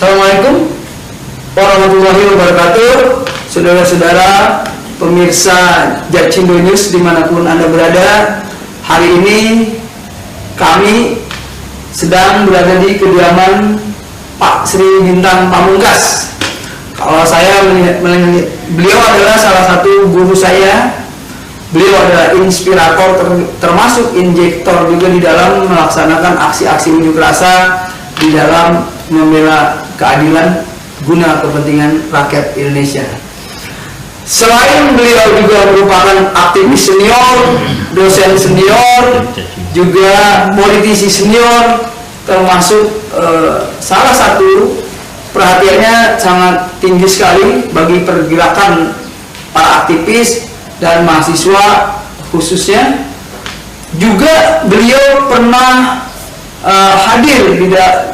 Assalamualaikum warahmatullahi wabarakatuh. Saudara-saudara pemirsa Jacindo News dimanapun Anda berada, hari ini kami sedang berada di kediaman Pak Sri Bintang Pamungkas. Kalau saya melihat beliau adalah salah satu guru saya. Beliau adalah inspirator termasuk injektor juga di dalam melaksanakan aksi-aksi unjuk rasa di dalam membela keadilan guna kepentingan rakyat Indonesia. Selain beliau juga merupakan aktivis senior, dosen senior, juga politisi senior, termasuk salah satu perhatiannya sangat tinggi sekali bagi pergerakan para aktivis dan mahasiswa khususnya. Juga beliau pernah hadir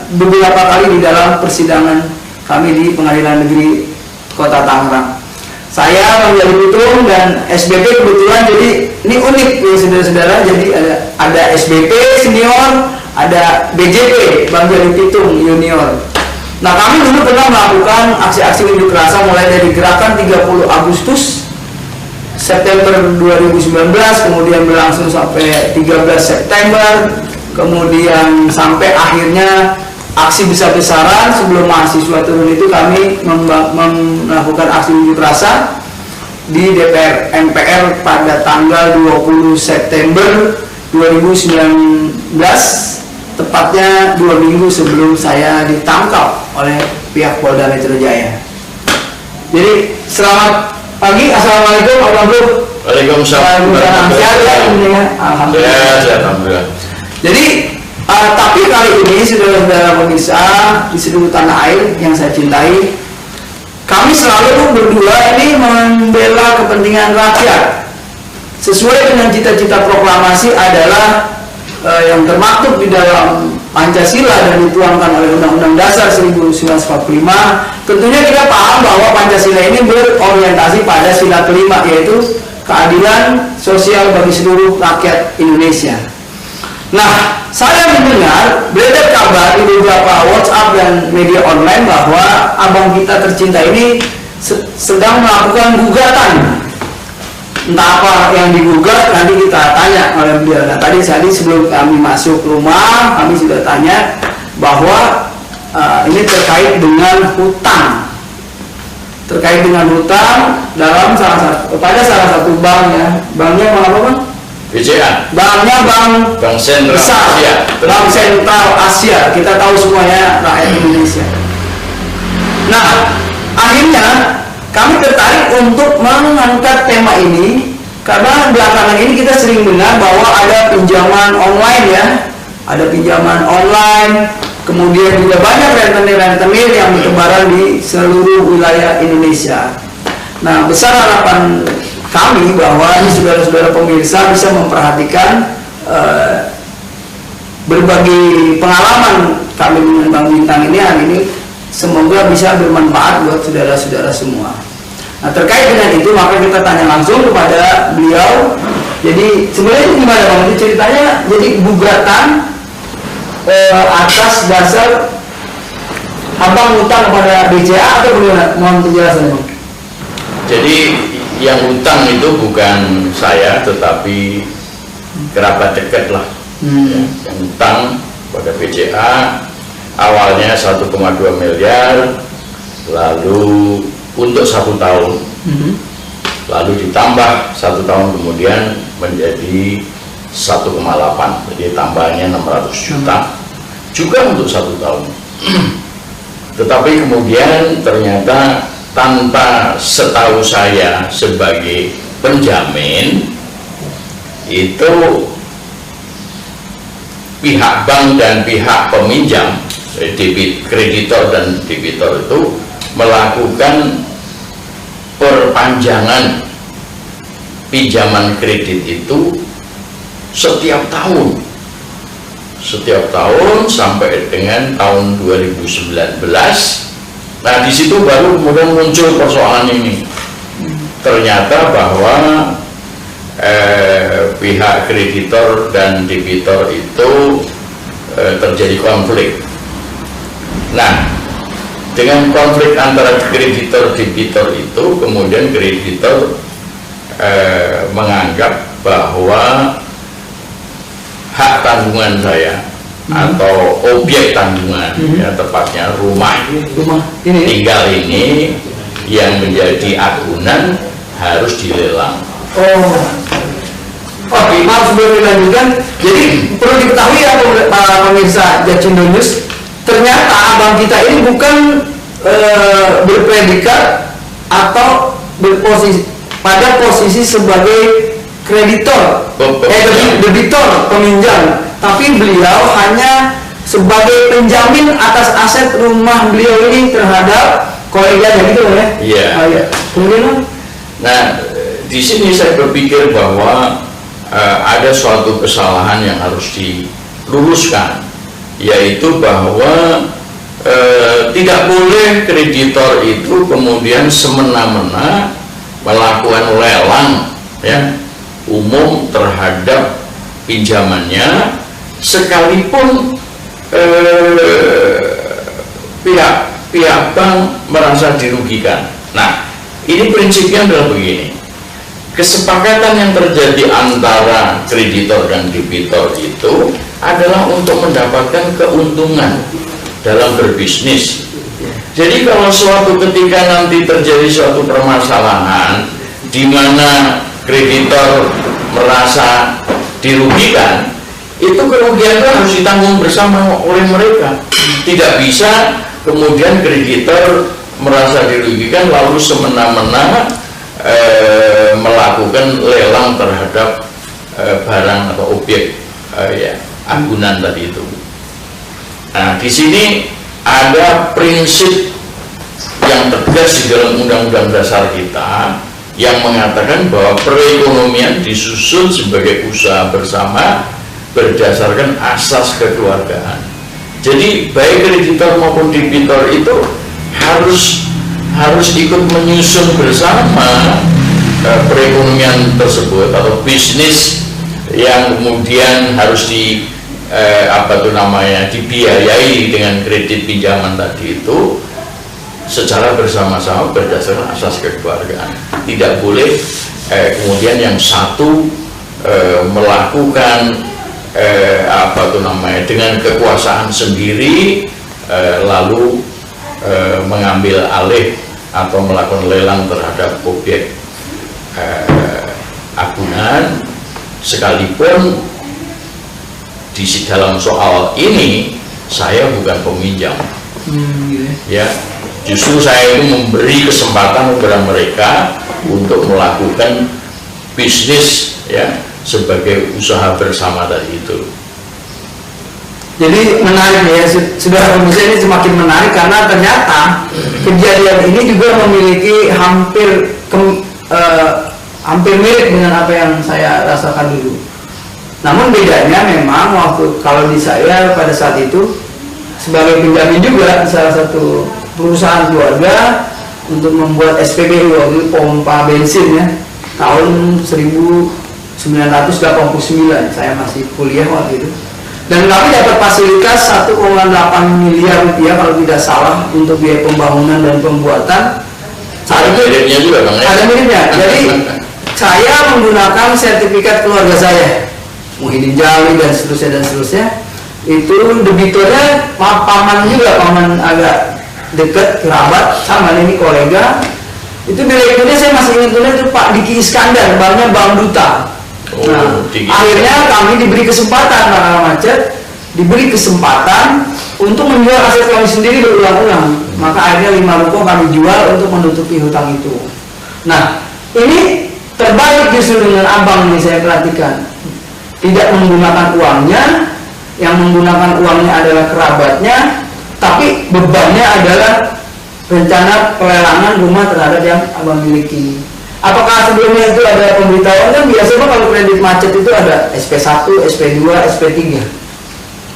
beberapa kali di dalam persidangan kami di Pengadilan Negeri Kota Tangerang. Saya Bang Jali Pitung dan SBP kebetulan, jadi ini unik ya saudara-saudara. Jadi ada SBP senior, ada BJP Bang Jali Pitung junior. Nah, kami dulu pernah melakukan aksi-aksi unjuk rasa mulai dari gerakan 30 Agustus September 2019, kemudian berlangsung sampai 13 September, kemudian sampai akhirnya aksi besar-besaran. Sebelum mahasiswa turun itu kami melakukan aksi unjuk rasa di DPR MPR pada tanggal 20 September 2019, tepatnya 2 minggu sebelum saya ditangkap oleh pihak Polda Metro Jaya. Jadi selamat pagi, assalamualaikum warahmatullahi wabarakatuh. Waalaikumsalam. Alhamdulillah. Jadi tapi kali ini saudara-saudara pemirsa di seluruh tanah air yang saya cintai, kami selalu berdua ini membela kepentingan rakyat sesuai dengan cita-cita proklamasi adalah yang termaktub di dalam Pancasila dan dituangkan oleh Undang-Undang Dasar 1945. Tentunya kita paham bahwa Pancasila ini berorientasi pada sila kelima, yaitu keadilan sosial bagi seluruh rakyat Indonesia. Nah, saya mendengar beredar kabar di beberapa WhatsApp dan media online bahwa abang kita tercinta ini sedang melakukan gugatan. Entah apa yang digugat, nanti kita tanya oleh beliau. Nah, tadi sebelum kami masuk rumah, kami sudah tanya bahwa ini terkait dengan hutang. Terkait dengan hutang dalam pada salah satu bank ya. Banknya bank apa, Bang? BCA. Banknya bank Sentral besar, Asia. Bank Sentral Asia. Kita tahu semuanya rakyat Indonesia. Nah, akhirnya kami tertarik untuk mengangkat tema ini karena belakangan ini kita sering dengar bahwa ada pinjaman online ya, ada pinjaman online, kemudian juga banyak rentenir-rentenir yang bertebaran di seluruh wilayah Indonesia. Nah, besar harapan kami bahwa ini saudara-saudara pemirsa bisa memperhatikan berbagai pengalaman kami dengan Bang Bintang ini hari ini, semoga bisa bermanfaat buat saudara-saudara semua. Nah, terkait dengan itu maka kita tanya langsung kepada beliau. Jadi sebenarnya gimana Bang? Ini ceritanya jadi gugatan atas dasar abang utang kepada BCA atau bagaimana? Mohon penjelasan Bang. Jadi yang utang itu bukan saya, tetapi kerabat dekat lah. Yang utang pada BCA awalnya 1,2 miliar, lalu untuk 1 tahun, lalu ditambah 1 tahun kemudian menjadi 1,8, jadi tambahnya 600 juta juga untuk 1 tahun. Tetapi kemudian ternyata tanpa setahu saya sebagai penjamin, itu pihak bank dan pihak peminjam, kreditor dan debitor itu melakukan perpanjangan pinjaman kredit itu setiap tahun sampai dengan tahun 2019. Nah, di situ baru kemudian muncul persoalan ini. Ternyata bahwa pihak kreditor dan debitor itu terjadi konflik. Nah, dengan konflik antara kreditor debitor itu, kemudian kreditor menganggap bahwa hak tanggungan saya atau objek tanggungan, ya tepatnya rumah ini tinggal ini yang menjadi agunan harus dilelang. Oke, maaf sebelum dilanjutkan. Jadi perlu diketahui ya para pemirsa Jacindo News, ternyata abang kita ini bukan berpredikat atau pada posisi sebagai kreditor, debitor, peminjam, tapi beliau hanya sebagai penjamin atas aset rumah beliau ini terhadap koleganya gitu ya. Iya. Kemudian, nah di sini saya berpikir bahwa ada suatu kesalahan yang harus diluruskan, yaitu bahwa tidak boleh kreditor itu kemudian semena-mena melakukan lelang ya umum terhadap pinjamannya, sekalipun pihak bank merasa dirugikan. Nah, ini prinsipnya adalah begini: kesepakatan yang terjadi antara kreditor dan debitor itu adalah untuk mendapatkan keuntungan dalam berbisnis. Jadi kalau suatu ketika nanti terjadi suatu permasalahan di mana kreditor merasa dirugikan, itu kerugian itu harus ditanggung bersama oleh mereka. Tidak bisa kemudian kreditor merasa dirugikan lalu semena-mena melakukan lelang terhadap barang atau objek agunan tadi itu. Nah, di sini ada prinsip yang tegas di dalam Undang-Undang Dasar kita yang mengatakan bahwa perekonomian disusun sebagai usaha bersama berdasarkan asas kekeluargaan. Jadi baik kreditor maupun debitor itu harus ikut menyusun bersama perekonomian tersebut atau bisnis yang kemudian harus dibiayai dengan kredit pinjaman tadi itu secara bersama-sama berdasarkan asas kekeluargaan. Tidak boleh kemudian yang satu melakukan dengan kekuasaan sendiri lalu mengambil alih atau melakukan lelang terhadap objek agunan, sekalipun di dalam soal ini saya bukan peminjam. Ya, justru saya itu memberi kesempatan kepada mereka untuk melakukan bisnis ya sebagai usaha bersama tadi itu. Jadi menarik ya, saudara pemirsa, ini semakin menarik karena ternyata kejadian ini juga memiliki hampir mirip dengan apa yang saya rasakan dulu. Namun bedanya memang waktu kalau di saya pada saat itu sebagai penjamin juga di salah satu perusahaan keluarga untuk membuat SPBU, waktu itu pompa bensin ya, tahun 1989 saya masih kuliah waktu itu. Dan kami dapat fasilitas 1,8 miliar rupiah kalau tidak salah untuk biaya pembangunan dan pembuatan. Saat itu miripnya juga Bang ya? Ada miripnya. Jadi saya menggunakan sertifikat keluarga saya, Muhyiddin Jali dan seterusnya. Itu debitornya paman juga, paman agak dekat, kerabat, sama ini kolega. Itu direkturnya saya masih ingat dulu itu Pak Diki Iskandar, banknya Bank Duta. Nah, akhirnya kami diberi kesempatan, diberi kesempatan untuk menjual aset kami sendiri berulang-ulang. Maka akhirnya 5 ruko kami jual untuk menutupi hutang itu. Nah, ini terbalik justru dengan abang ini saya perhatikan. Tidak menggunakan uangnya, yang menggunakan uangnya adalah kerabatnya, tapi bebannya adalah rencana pelelangan rumah terhadap yang abang miliki. Apakah sebelumnya itu ada pemberitahuan? Kan biasanya kalau kredit macet itu ada SP1, SP2, SP3.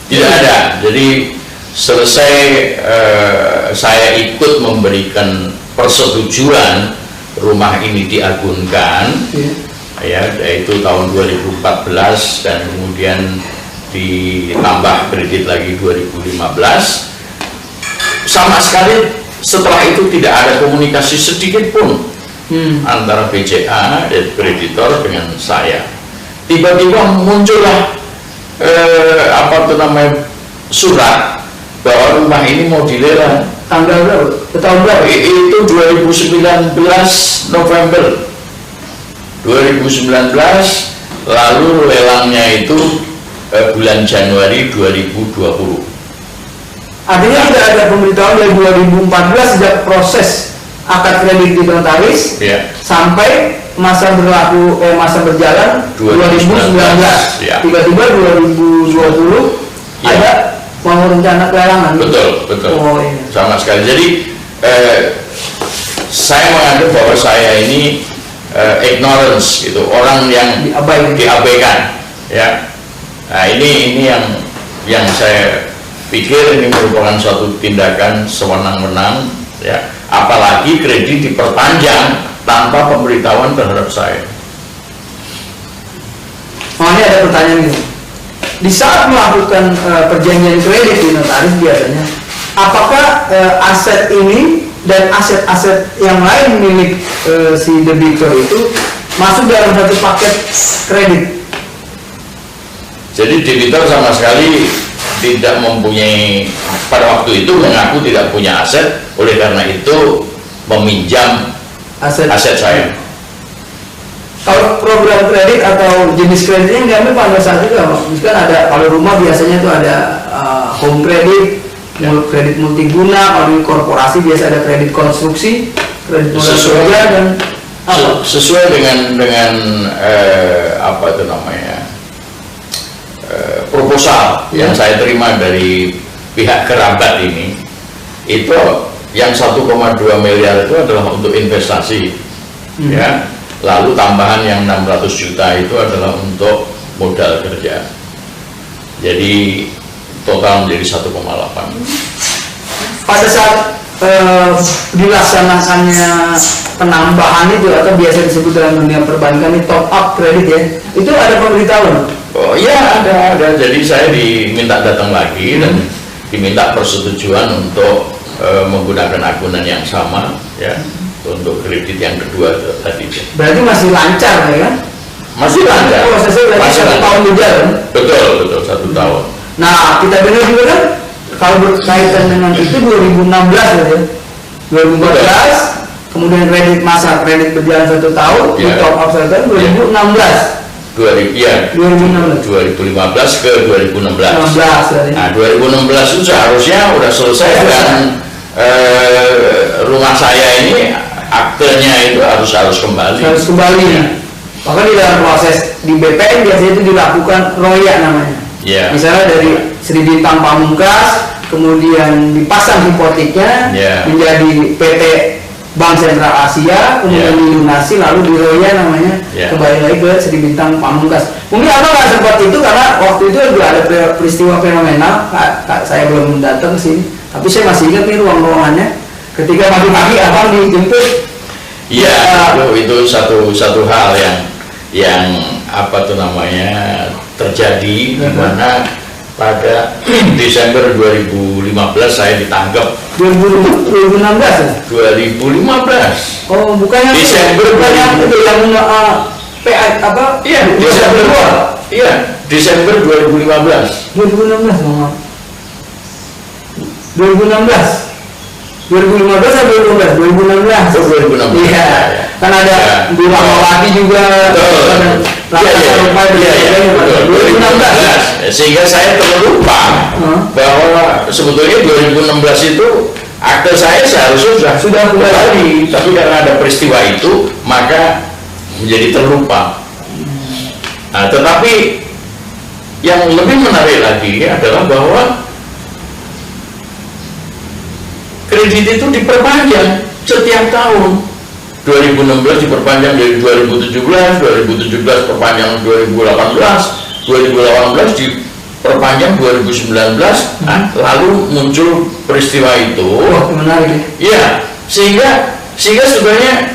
Tidak ada. Jadi selesai saya ikut memberikan persetujuan rumah ini diagunkan, ya, yaitu tahun 2014 dan kemudian ditambah kredit lagi 2015. Sama sekali setelah itu tidak ada komunikasi sedikit pun antara BCA dan kreditor dengan saya. Tiba-tiba muncullah surat bahwa rumah ini mau dilelang. Tanggal berapa? Tahun berapa? Itu 2019 November 2019, lalu lelangnya itu bulan Januari 2020. Artinya sudah ada pemberitahuan dari 2014 sejak proses akad kredit di notaris sampai masa berjalan 2019. Tiba-tiba 2020 ada mau rencana pelelangan. Betul. Oh, iya. Sama sekali. Jadi saya menganggap bahwa saya ini ignorance gitu, orang yang diabaikan. Ya. Nah, ini yang saya pikir ini merupakan suatu tindakan sewenang-wenang, ya. Apalagi kredit diperpanjang tanpa pemberitahuan terhadap saya. Makanya ada pertanyaan ini. Di saat melakukan perjanjian kredit di notaris biasanya, apakah aset ini dan aset-aset yang lain milik si debitur itu masuk dalam satu paket kredit? Jadi debitur sama sekali tidak mempunyai, pada waktu itu mengaku tidak punya aset, oleh karena itu meminjam aset saya. Kalau program kredit atau jenis kreditnya yang diambil pada saat itu apa? Misalkan ada, kalau rumah biasanya itu ada home kredit, kredit multiguna. Kalau di korporasi biasa ada kredit konstruksi, kredit modal kerja, dan apa? Sesuai dengan proposal yang saya terima dari pihak kerabat ini, itu yang 1,2 miliar itu adalah untuk investasi, ya. Lalu tambahan yang 600 juta itu adalah untuk modal kerja. Jadi total menjadi 1,8. Pada saat dilaksanakannya penambahan itu, atau biasa disebut dalam dunia perbankan ini top up kredit, ya, itu ada pemberitahuan? Oh iya, ada. Jadi saya diminta datang lagi dan diminta persetujuan untuk menggunakan akunan yang sama, ya, untuk kredit yang kedua tadi. Berarti masih lancar, ya kan? Masih lancar. Masih 1 tahun juga, kan? Betul 1 tahun. Nah, kita dengar juga kan, kalau berkaitan dengan itu 2016 ya, 2014, kemudian kredit berjalan 1 tahun, di top up 1 tahun, 2016. 2015 ke 2016. Nah, 2016 itu seharusnya udah selesai dan rumah saya ini aktenya itu harus kembali. Harus kembali. Ya. Bahkan di dalam proses di BPN biasanya itu dilakukan royak namanya. Yeah. Misalnya dari Sri Bintang Pamungkas, kemudian dipasang hipoteknya menjadi PT Bank Sentral Asia, kemudian dilunasi, lalu diroya namanya, kembali lagi ke Sri Bintang Pamungkas. Mungkin apa nggak sempat itu karena waktu itu juga ada peristiwa fenomenal. Saya belum datang ke sini, tapi saya masih ingat nih ruang-ruangannya. Ketika pagi-pagi abang dijemput. Iya, itu satu hal yang terjadi di mana pada Desember 2015 saya ditangkap. 2016 ya? 2015. Oh, bukannya Desember itu yang PA apa? Iya, Desember. Iya, Desember 2015. 2016, Mama. 2016 atau 2016? 2016. 2016. Iya. Kan ada Bu Rahmawati juga. Iya. 2016. Sehingga saya terlupa bahwa sebetulnya 2016 itu akte saya seharusnya sudah kembali, tapi karena ada peristiwa itu maka menjadi terlupa. Nah, tetapi yang lebih menarik lagi adalah bahwa kredit itu diperpanjang setiap tahun. 2016 diperpanjang dari 2017, 2017 perpanjang 2018, 2018 diperpanjang 2019. Nah, lalu muncul peristiwa itu. Menarik. Ya, sehingga sebenarnya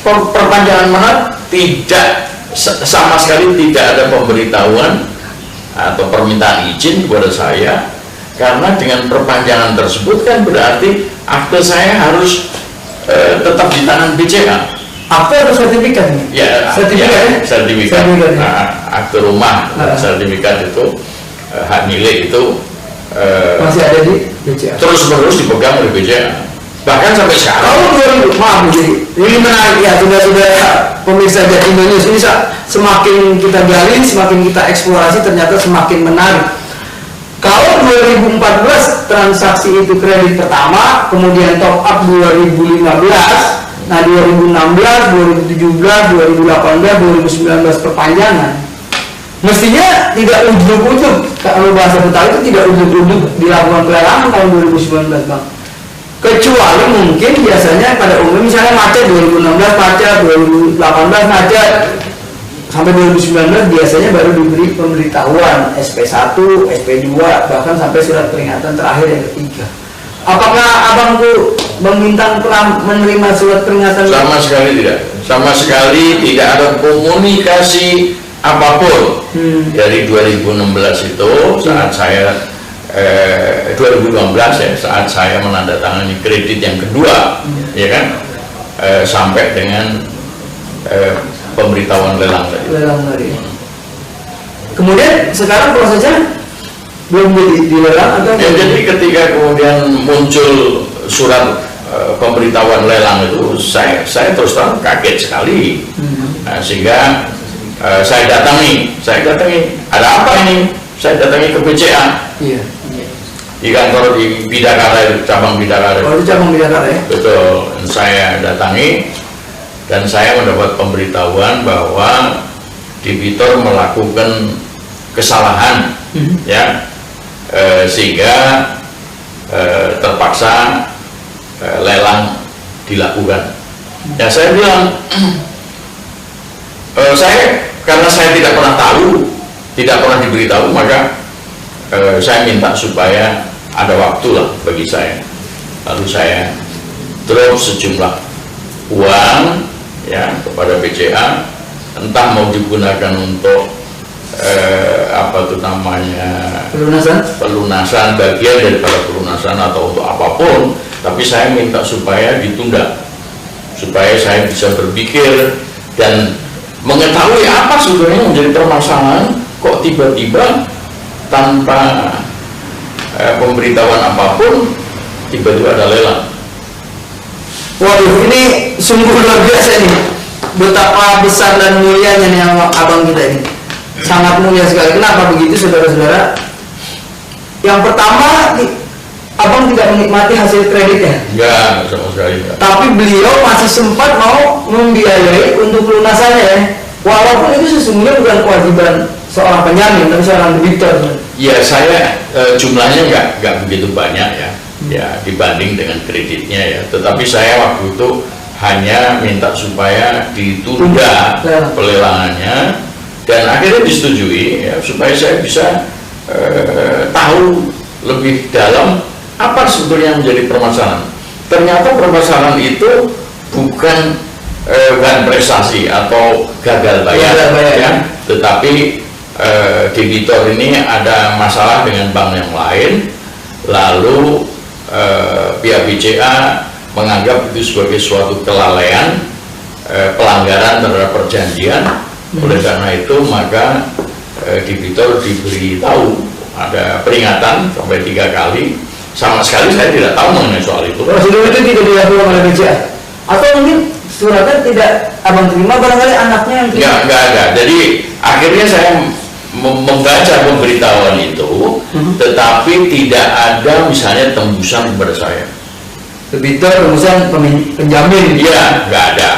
perpanjangan mahar tidak sama sekali tidak ada pemberitahuan atau permintaan izin kepada saya, karena dengan perpanjangan tersebut kan berarti akte saya harus tetap di tangan BCA. Akte atau sertifikat? Ya, sertifikat. Sertifikat. Akte rumah, sertifikat itu hak milik itu masih ada di BCA. Terus dipegang oleh BCA. Bahkan sampai sekarang. Kalau 2000, maaf jadi ini menarik ya, sudah pemirsa Jatindo News ini semakin kita gali, semakin kita eksplorasi ternyata semakin menarik. Kalau 2014 transaksi itu kredit pertama, kemudian top up 2015, nah 2016, 2017, 2018, 2019 perpanjangan. Mestinya tidak ujuk-ujuk, kalau bahasa Betawi itu tidak ujuk-ujuk dilakukan pelelangan tahun 2019, Bang. Kecuali mungkin biasanya pada umumnya misalnya macet 2016 macet, 2018 macet, sampai 2019 biasanya baru diberi pemberitahuan SP1, SP2, bahkan sampai surat peringatan terakhir yang ketiga. Apakah Abang tuh Bang Bintang pernah menerima surat peringatan? Sama sekali tidak. Sama sekali tidak ada komunikasi apapun dari 2016 itu saat saya 2012 ya, saat saya menandatangani kredit yang kedua, ya kan, sampai dengan pemberitahuan lelang tadi. Kemudian sekarang prosesnya belum dilelang atau? Ya, jadi ketika kemudian muncul surat pemberitahuan lelang itu, saya terus terang kaget sekali. Nah, sehingga saya datangi, ada apa ini? Saya datangi ke BCA. Iya. Di kantor di Bidakara, cabang Bidakara. Oh, itu cabang Bidakara ya? Betul. Saya datangi dan saya mendapat pemberitahuan bahwa debitur melakukan kesalahan, ya, sehingga terpaksa lelang dilakukan. Ya, saya bilang, karena saya tidak pernah tahu, tidak pernah diberitahu, maka saya minta supaya ada waktu lah bagi saya. Lalu saya drop sejumlah uang ya kepada BCA, entah mau digunakan untuk apa itu namanya, pelunasan bagian daripada pelunasan atau untuk apapun, tapi saya minta supaya ditunda, supaya saya bisa berpikir dan mengetahui apa sebenarnya menjadi permasalahan kok tiba-tiba tanpa pemberitahuan apapun tiba-tiba ada lelang. Waduh, ini sungguh luar biasa nih, betapa besar dan mulianya nih abang kita ini, sangat mulia sekali. Kenapa begitu, saudara-saudara? Yang pertama, abang tidak menikmati hasil kreditnya. Enggak, sama sekali enggak. Tapi beliau masih sempat mau membiayai untuk pelunasannya ya. Walaupun itu sesungguhnya bukan kewajiban seorang penjamin, tapi seorang debitur. Ya, saya jumlahnya nggak begitu banyak ya, ya dibanding dengan kreditnya ya. Tetapi saya waktu itu hanya minta supaya ditunda pelelangannya dan akhirnya disetujui ya, supaya saya bisa tahu lebih dalam apa sebetulnya menjadi permasalahan. Ternyata permasalahan itu bukan prestasi atau gagal bayar, ya, tetapi debitur ini ada masalah dengan bank yang lain, lalu pihak BCA menganggap itu sebagai suatu kelalaian, pelanggaran terhadap perjanjian. Oleh karena itu maka debitur diberitahu ada peringatan sampai 3 kali. Sama sekali saya tidak tahu mengenai soal itu. Prosedur itu tidak dilakukan oleh BCA, atau mungkin suratnya tidak abang terima, barangkali anaknya yang terima? Nggak ada. Jadi akhirnya saya membaca pemberitahuan itu, tetapi tidak ada misalnya tembusan kepada saya. Debitur, tembusan penjamin? Iya, nggak ada.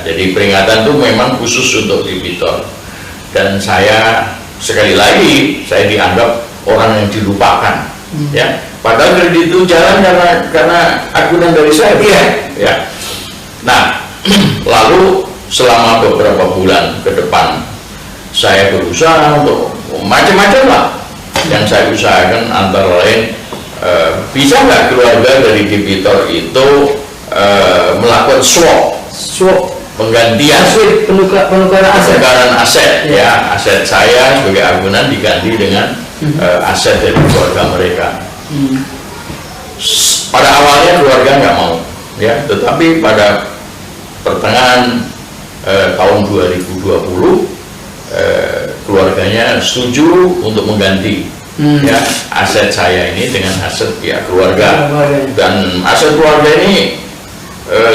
Jadi peringatan itu memang khusus untuk debitur. Dan saya sekali lagi saya dianggap orang yang dilupakan, ya. Padahal kredit itu jalan karena agunan dari saya, ya. Nah, lalu selama beberapa bulan ke depan saya berusaha untuk macam-macam lah yang saya usahakan, antara lain bisa nggak keluarga dari debitur itu melakukan swap penggantian penukaran aset. penukaran aset, ya, aset saya sebagai agunan diganti dengan aset dari keluarga mereka. Pada awalnya keluarga nggak mau, ya, tetapi pada pertengahan tahun 2020 keluarganya setuju untuk mengganti ya aset saya ini dengan aset pihak keluarga, dan aset keluarga ini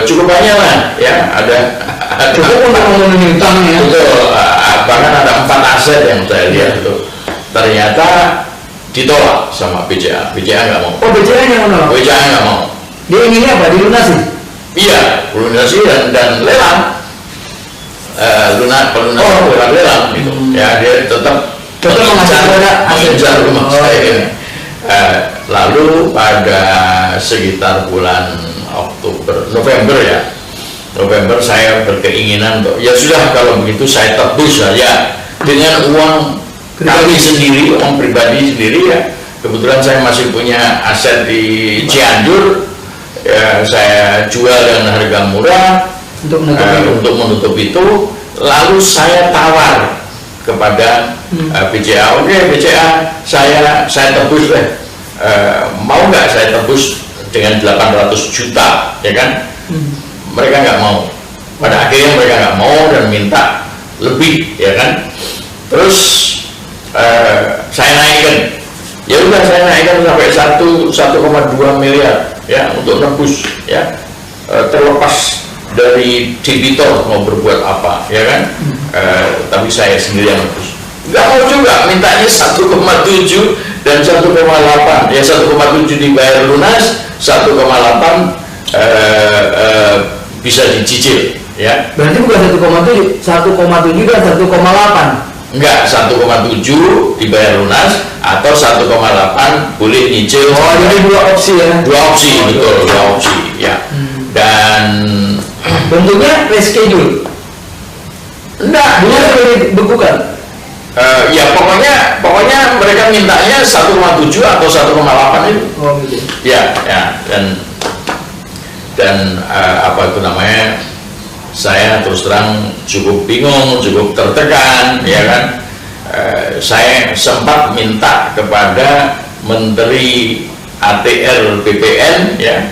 cukup banyak lah, ya, ada cukup untuk memenuhi utang, ya. Betul, bahkan ada 4 aset yang saya lihat itu ternyata ditolak sama BCA. BCA nggak mau. Oh, BCA yang menolak? BCA nggak mau. Dia inginnya apa? Dilunasi? Iya, lunasi dan lelang. Lelang gitu. Ya, dia tetap mengincar rumah saya ini. Lalu pada sekitar bulan November saya berkeinginan untuk, ya sudah, kalau begitu saya tebus saja dengan uang kami sendiri, uang pribadi sendiri, ya. Kebetulan saya masih punya aset di Cianjur, ya, saya jual dengan harga murah untuk menutup itu. Lalu saya tawar kepada BCA, oke, BCA, saya tebus deh, mau nggak saya tebus dengan 800 juta, ya kan? Mereka nggak mau. Pada akhirnya mereka nggak mau dan minta lebih, ya kan? Terus saya naikkan, ya udah, saya naikkan sampai 1,2 miliar, ya, untuk nebus, ya, terlepas dari debitor mau berbuat apa, ya kan? Tapi saya sendiri yang nebus. Nggak mau juga, mintanya 1,7 dan 1,8, ya, 1,7 dibayar lunas, 1,8 bisa dicicil, ya. Berarti bukan 1,7 dan 1,8. Enggak, 1,7 dibayar lunas atau 1,8 boleh nyicil. Oh, jadi 2 opsi, ya. 2 opsi, betul, 2 opsi, ya. Dan bentuknya reschedule. Enggak, belum dibekukan. Ya, pokoknya mereka mintanya 1,7 atau 1,8 itu. Oh, gitu. Ya, dan apa itu namanya, saya terus terang cukup bingung, cukup tertekan, ya kan. Saya sempat minta kepada Menteri ATR BPN, ya,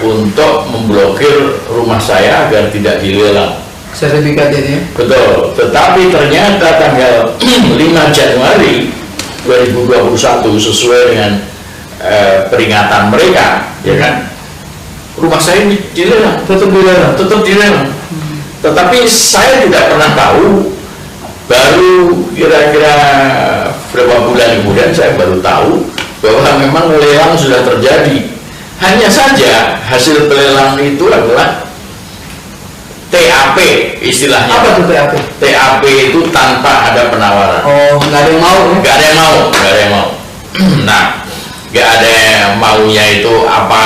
untuk memblokir rumah saya agar tidak dilelang. Sertifikat ini? Betul, tetapi ternyata tanggal 5 Januari 2021 sesuai dengan peringatan mereka, ya kan, rumah saya dilelang, tetap dilelang. Tetapi saya tidak pernah tahu, baru kira-kira beberapa bulan kemudian saya baru tahu bahwa memang lelang sudah terjadi. Hanya saja hasil pelelang itu adalah TAP istilahnya. Apa tuh TAP? TAP itu tanpa ada penawaran. Oh, nggak ada yang mau? Nggak ada yang mau. Nah, nggak ada yang maunya itu apa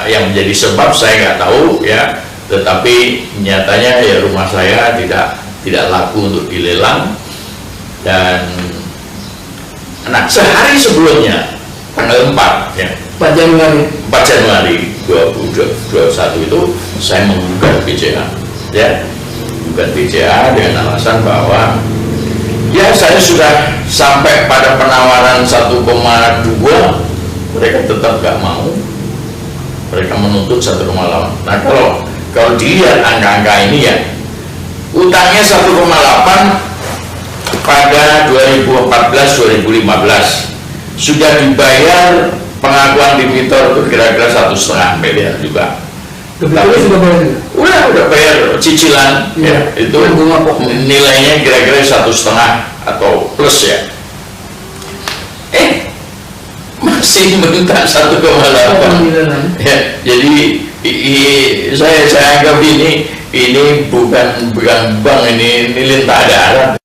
yang menjadi sebab saya nggak tahu, ya. Tetapi nyatanya ya rumah saya tidak laku untuk dilelang. Dan sehari sebelumnya tanggal 4, ya, 4 Januari 2021 itu saya menggugat BCA, ya, menggugat BCA dengan alasan bahwa ya saya sudah sampai pada penawaran 1,2, mereka tetap nggak mau, mereka menuntut 1,8. Nah, kalau dilihat angka-angka ini, ya, utangnya 1,8 pada 2014-2015 sudah dibayar pengakuan debitor itu kira-kira 1,5 miliar juga. Tapi udah bayar cicilan, ya, itu nilainya kira-kira 1,5 atau plus, ya. Masih minta 1,8. Ya, jadi saya anggap ini bukan bank, ini lintah darat.